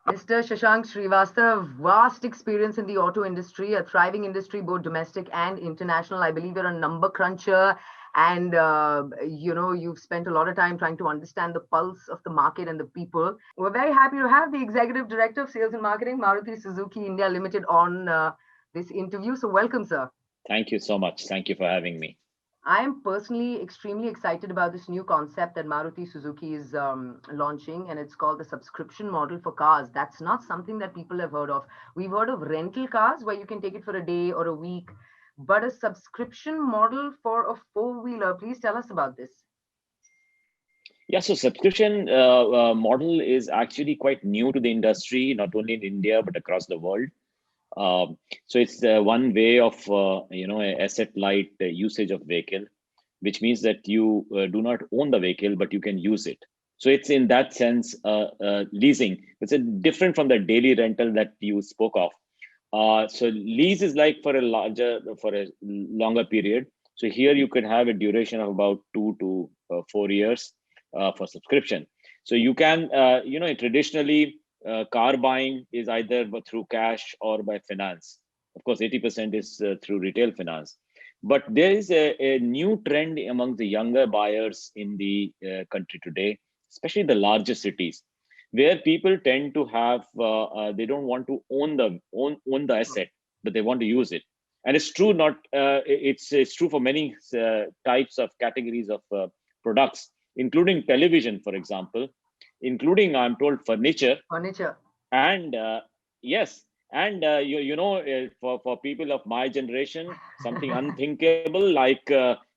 Mr. Shashank Srivastav, vast experience in the auto industry, a thriving industry, both domestic and international. I believe you're a number cruncher, and you've spent a lot of time trying to understand the pulse of the market and the people. We're very happy to have the Executive Director of Sales and Marketing, Maruti Suzuki India Limited, on this interview. So, welcome, sir. Thank you so much. Thank you for having me. I am personally extremely excited about this new concept that Maruti Suzuki is launching, and it's called the subscription model for cars. That's not something that people have heard of. We've heard of rental cars where you can take it for a day or a week, but a subscription model for a four-wheeler. Please tell us about this. Yeah, so subscription model is actually quite new to the industry, not only in India, but across the world. So it's one way of, asset light usage of vehicle, which means that you do not own the vehicle, but you can use it. So it's in that sense, leasing. It's different from the daily rental that you spoke of. So lease is like for a longer period. So here you could have a duration of about 2 to 4 years for subscription. So you can, traditionally car buying is either through cash or by finance. Of course, 80% is through retail finance. But there is a new trend among the younger buyers in the country today, especially the larger cities, where people tend to have they don't want to own the asset, but they want to use it. And it's true, not it's true for many types of categories of products, including television, for example, including, I'm told, furniture. Furniture. And yes, and for people of my generation, something unthinkable, like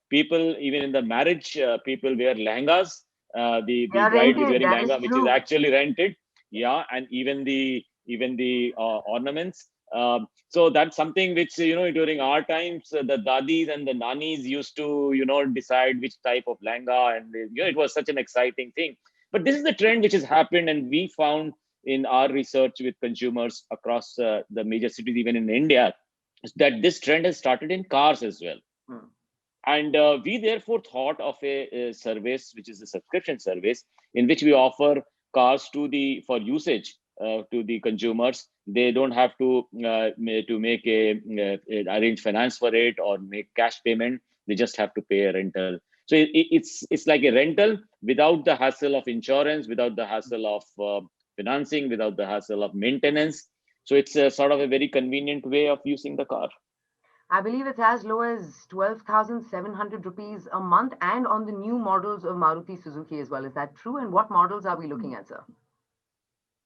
people even in the marriage, people wear lehengas. They The are bride is rented. wearing That is lehenga, which is true. actually rented. Yeah, and even the ornaments. So that's something which, during our times, the dadis and the nanis used to, decide which type of lehenga, and it was such an exciting thing. But this is the trend which has happened, and we found in our research with consumers across the major cities, even in India, is that this trend has started in cars as well. Hmm. And we therefore thought of a service, which is a subscription service, in which we offer cars for usage to the consumers. They don't have to make arrange finance for it or make cash payment. They just have to pay a rental. So it's like a rental without the hassle of insurance, without the hassle of financing, without the hassle of maintenance. So it's a sort of a very convenient way of using the car. I believe it's as low as 12,700 rupees a month, and on the new models of Maruti Suzuki as well. Is that true? And what models are we looking at, sir?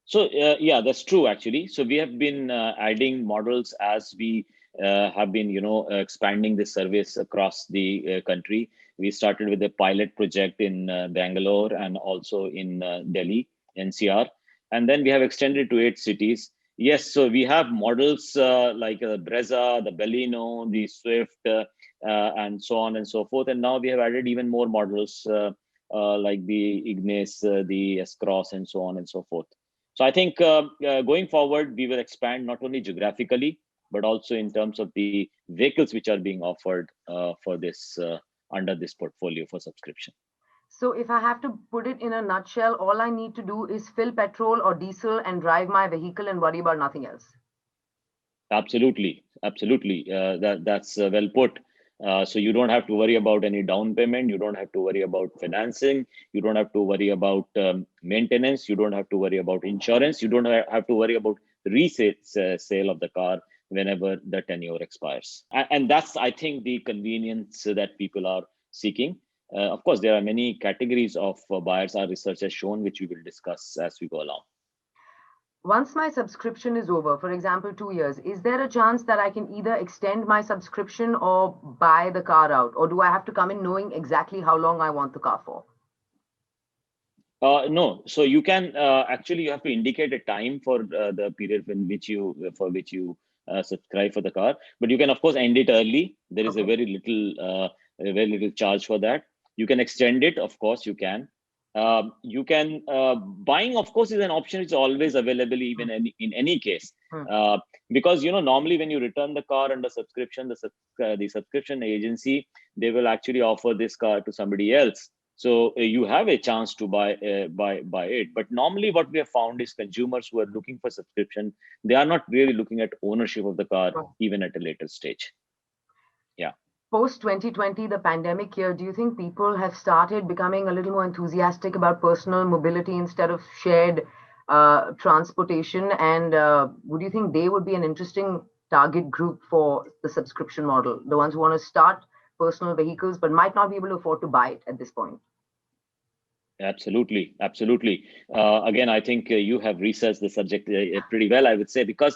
So yeah, that's true actually. So we have been adding models as we have been, expanding the service across the country. We started with a pilot project in Bangalore and also in Delhi, NCR, and then we have extended to 8 cities. Yes, so we have models like the Brezza, the Baleno, the Swift, and so on and so forth. And now we have added even more models like the Ignis, the S-Cross, and so on and so forth. So I think going forward, we will expand not only geographically, but also in terms of the vehicles which are being offered for this under this portfolio for subscription. So, if I have to put it in a nutshell, all I need to do is fill petrol or diesel and drive my vehicle and worry about nothing else. Absolutely, absolutely. That's well put. So you don't have to worry about any down payment. You don't have to worry about financing. You don't have to worry about maintenance. You don't have to worry about insurance. You don't have to worry about resale sale of the car whenever the tenure expires. And that's, I think, the convenience that people are seeking. Of course, there are many categories of buyers our research has shown, which we will discuss as we go along. Once my subscription is over, for example, 2 years, is there a chance that I can either extend my subscription or buy the car out? Or do I have to come in knowing exactly how long I want the car for? No, so you can actually you have to indicate a time for the period for which you subscribe for the car, but you can of course end it early. There is Okay. a very little charge for that. You can extend it, of course you can. You can buying, of course, is an option. It's always available, even in any case, Hmm. because normally when you return the car under subscription, the subscription agency, they will actually offer this car to somebody else. So you have a chance to buy it. But normally what we have found is consumers who are looking for subscription, they are not really looking at ownership of the car, even at a later stage. Yeah. Post 2020, the pandemic year, do you think people have started becoming a little more enthusiastic about personal mobility instead of shared transportation? And would you think they would be an interesting target group for the subscription model? The ones who want to start personal vehicles but might not be able to afford to buy it at this point? Absolutely, absolutely. Again, I think you have researched the subject pretty well, I would say, because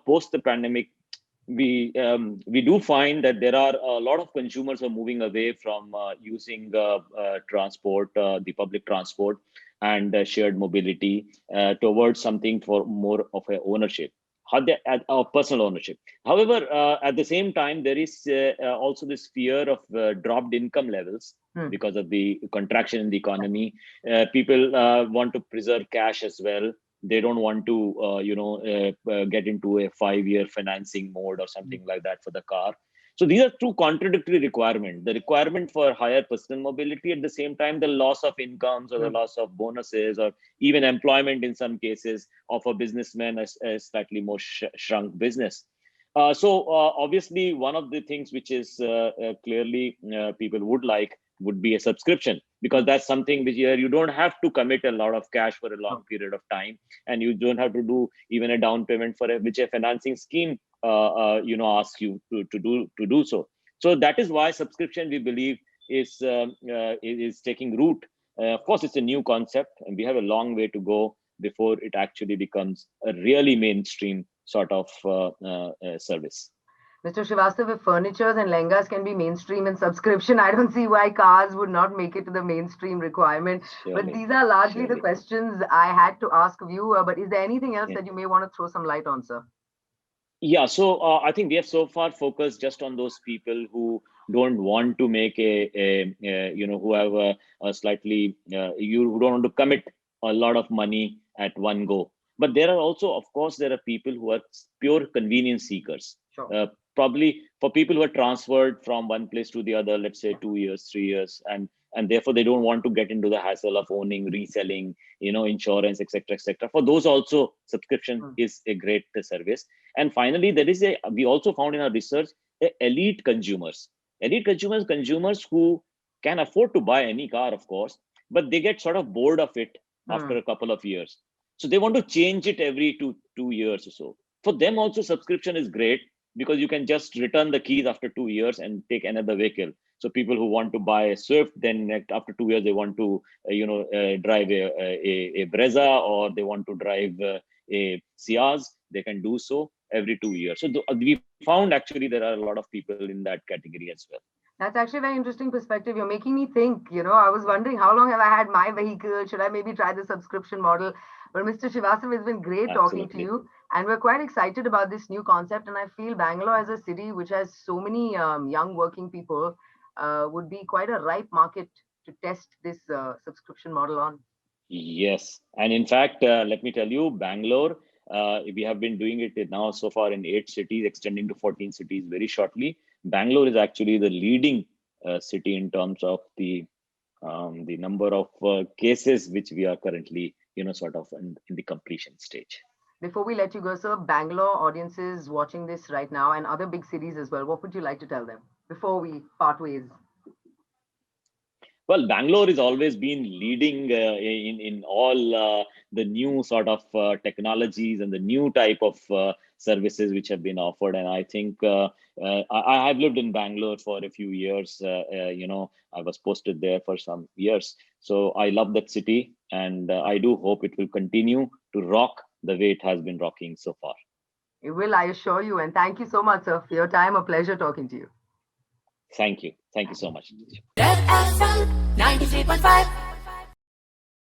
post the pandemic, we do find that there are a lot of consumers who are moving away from using transport, the public transport, and shared mobility towards something for more of a ownership, personal ownership. However, at the same time, there is also this fear of dropped income levels because of the contraction in the economy. People want to preserve cash as well. They don't want to get into a 5-year financing mode or something like that for the car. So these are two contradictory requirements: the requirement for higher personal mobility, at the same time the loss of incomes or the loss of bonuses or even employment in some cases of a businessman, a slightly more shrunk business. So obviously one of the things which is clearly people would be a subscription, because that's something which you don't have to commit a lot of cash for a long period of time, and you don't have to do even a down payment for which a financing scheme asks you to do so. So that is why subscription, we believe, is taking root. Of course, it's a new concept, and we have a long way to go before it actually becomes a really mainstream sort of service. Mr. Srivastava, if furnitures and lehengas can be mainstream in subscription, I don't see why cars would not make it to the mainstream requirement. Surely, but these are largely the questions I had to ask of you. But is there anything else that you may want to throw some light on, sir? Yeah, so I think we have so far focused just on those people who don't want to make who have a slightly, you don't want to commit a lot of money at one go. But there are also, of course, there are people who are pure convenience seekers. Sure. Probably for people who are transferred from one place to the other, let's say 2 years, 3 years, and therefore they don't want to get into the hassle of owning, reselling, insurance, etc., etc. For those also, subscription is a great service. And finally, we also found in our research, elite consumers who can afford to buy any car, of course, but they get sort of bored of it after a couple of years. So they want to change it every two years or so. For them also, subscription is great, because you can just return the keys after 2 years and take another vehicle. So people who want to buy a Swift, then after 2 years they want to drive a Brezza, or they want to drive a Ciaz, they can do so every 2 years. So we found actually there are a lot of people in that category as well. That's actually a very interesting perspective. You're making me think. I was wondering, how long have I had my vehicle? Should I maybe try the subscription model? But Mr. Srivastava, it's been great talking to you. And we're quite excited about this new concept. And I feel Bangalore, as a city which has so many young working people, would be quite a ripe market to test this subscription model on. Yes. And in fact, let me tell you, Bangalore, we have been doing it now so far in 8 cities, extending to 14 cities very shortly. Bangalore is actually the leading city in terms of the number of cases which we are currently, sort of in the completion stage. Before we let you go, sir, Bangalore audiences watching this right now, and other big cities as well, what would you like to tell them before we part ways? Well, Bangalore has always been leading in all the new sort of technologies and the new type of services which have been offered. And I think I have lived in Bangalore for a few years. I was posted there for some years. So I love that city, and I do hope it will continue to rock the way it has been rocking so far. It will, I assure you. And thank you so much, sir, for your time. A pleasure talking to you. Thank you. Thank you so much. Red FM 93.5.